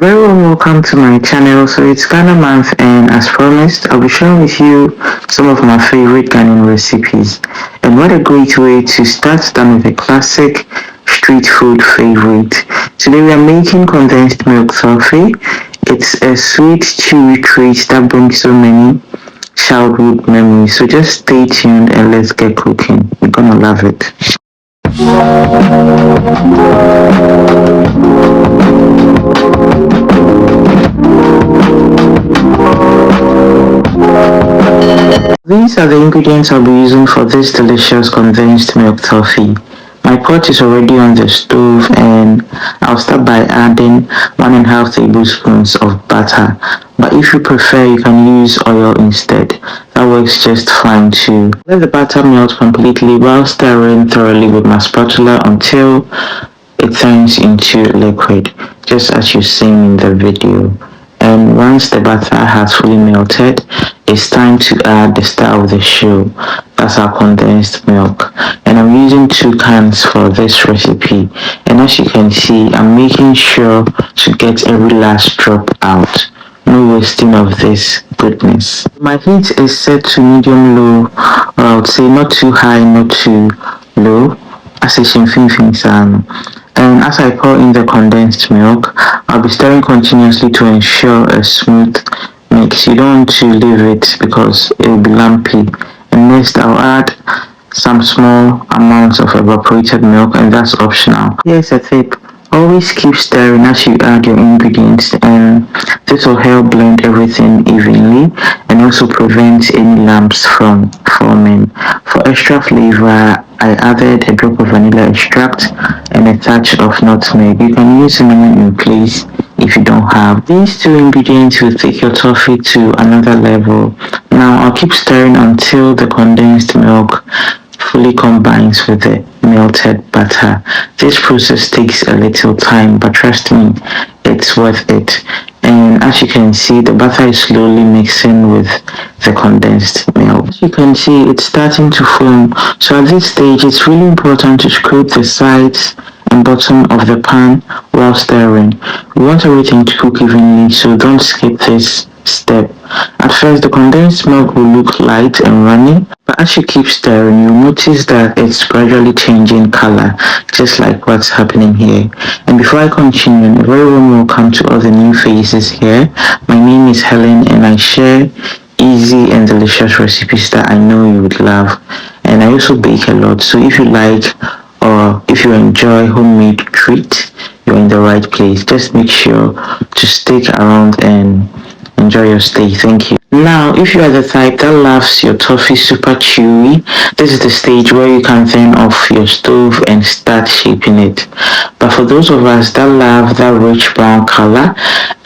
Very warm welcome to my channel. So it's Ghana month, and as promised, I'll be sharing with you some of my favorite Ghanaian recipes. And what a great way to start than with a classic street food favorite. Today we are making condensed milk toffee. It's a sweet, chewy treat that brings so many childhood memories. So just stay tuned and let's get cooking. You're gonna love it. These are the ingredients I'll be using for this delicious condensed milk toffee. My pot is already on the stove, and I'll start by adding 1.5 tablespoons of butter. But if you prefer, you can use oil instead. That works just fine too. Let the butter melt completely while stirring thoroughly with my spatula until it turns into liquid, just as you've seen in the video. And once the butter has fully melted, it's time to add the star of the show. That's our condensed milk. And I'm using 2 cans for this recipe. And as you can see, I'm making sure to get every last drop out. No wasting of this goodness. My heat is set to medium low, or I would say not too high, not too low. And as I pour in the condensed milk, I'll be stirring continuously to ensure a smooth mix. You don't want to leave it because it will be lumpy. And next I'll add some small amounts of evaporated milk, and that's optional. Here's a tip. Always keep stirring as you add your ingredients, and this will help blend everything evenly and also prevent any lumps from forming. For extra flavor, I added a drop of vanilla extract and a touch of nutmeg. You can use cinnamon in place if you don't have. These 2 ingredients will take your toffee to another level. Now I'll keep stirring until the condensed milk fully combines with the melted butter. This process takes a little time, but trust me, it's worth it. And as you can see, the butter is slowly mixing with the condensed milk. As you can see, it's starting to foam. So at this stage, it's really important to scrape the sides and bottom of the pan while stirring. We want everything to cook evenly, so don't skip this step. At first, the condensed milk will look light and runny, but as you keep stirring, you'll notice that it's gradually changing color, just like what's happening here. And before I continue, a very warm welcome to all the new faces here. My name is Helen, and I share easy and delicious recipes that I know you would love. And I also bake a lot, so if you like or if you enjoy homemade treats, you're in the right place. Just make sure to stick around and enjoy your stay. Thank you. Now, if you are the type that loves your toffee super chewy, this is the stage where you can turn off your stove and start shaping it. But for those of us that love that rich brown color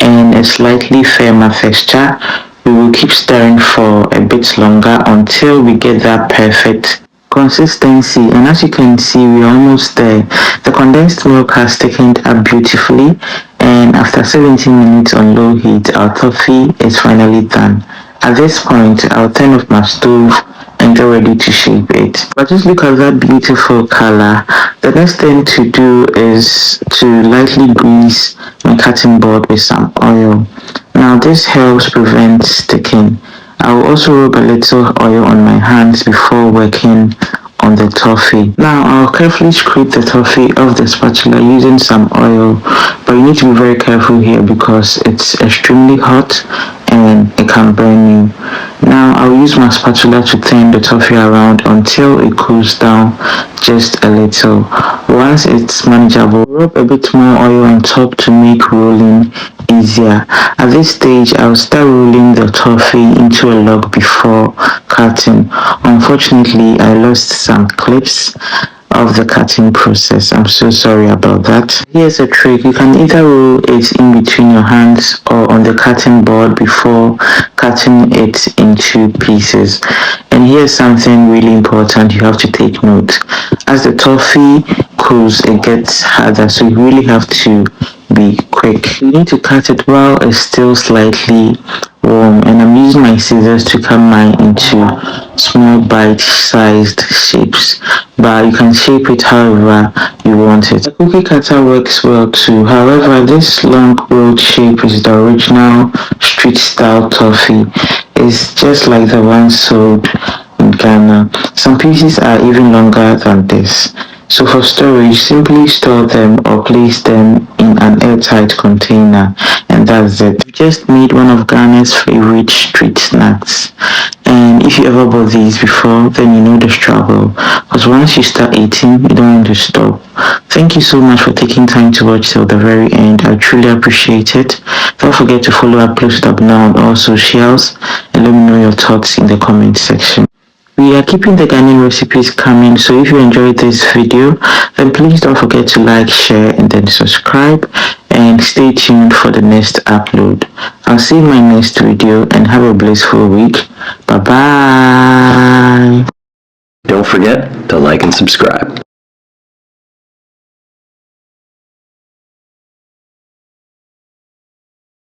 and a slightly firmer texture, we will keep stirring for a bit longer until we get that perfect consistency. And as you can see, we're almost there. The condensed milk has thickened up beautifully, and after 17 minutes on low heat, our toffee is finally done. At this point, I'll turn off my stove and get ready to shape it. But just look at that beautiful color. The next thing to do is to lightly grease my cutting board with some oil. Now this helps prevent sticking. I will also rub a little oil on my hands before working on the toffee. Now I'll carefully scrape the toffee off the spatula using some oil, but you need to be very careful here because it's extremely hot and it can burn you. Now I'll use my spatula to turn the toffee around until it cools down just a little. Once it's manageable, rub a bit more oil on top to make rolling easier. At this stage, I'll start rolling the toffee into a log before cutting. Unfortunately, I lost some clips of the cutting process. I'm so sorry about that. Here's a trick. You can either roll it in between your hands or on the cutting board before cutting it into pieces. And here's something really important you have to take note. As the toffee cools, it gets harder, so you really have to be quick. You need to cut it while it's still slightly warm, and I'm using my scissors to cut mine into small bite-sized shapes, but you can shape it however you want it. The cookie cutter works well too, however this long rolled shape is the original street style toffee. It's just like the one sold in Ghana. Some pieces are even longer than this. So for storage, simply store them or place them in an airtight container, and that's it. We've just made one of Ghana's favorite street snacks. And if you ever bought these before, then you know the struggle. Because once you start eating, you don't want to stop. Thank you so much for taking time to watch till the very end. I truly appreciate it. Don't forget to follow Upclose with Abena on all socials, and let me know your thoughts in the comment section. We are keeping the Ghanaian recipes coming, so if you enjoyed this video, then please don't forget to like, share, and then subscribe, and stay tuned for the next upload. I'll see you in my next video, and have a blissful week. Bye bye. Don't forget to like and subscribe.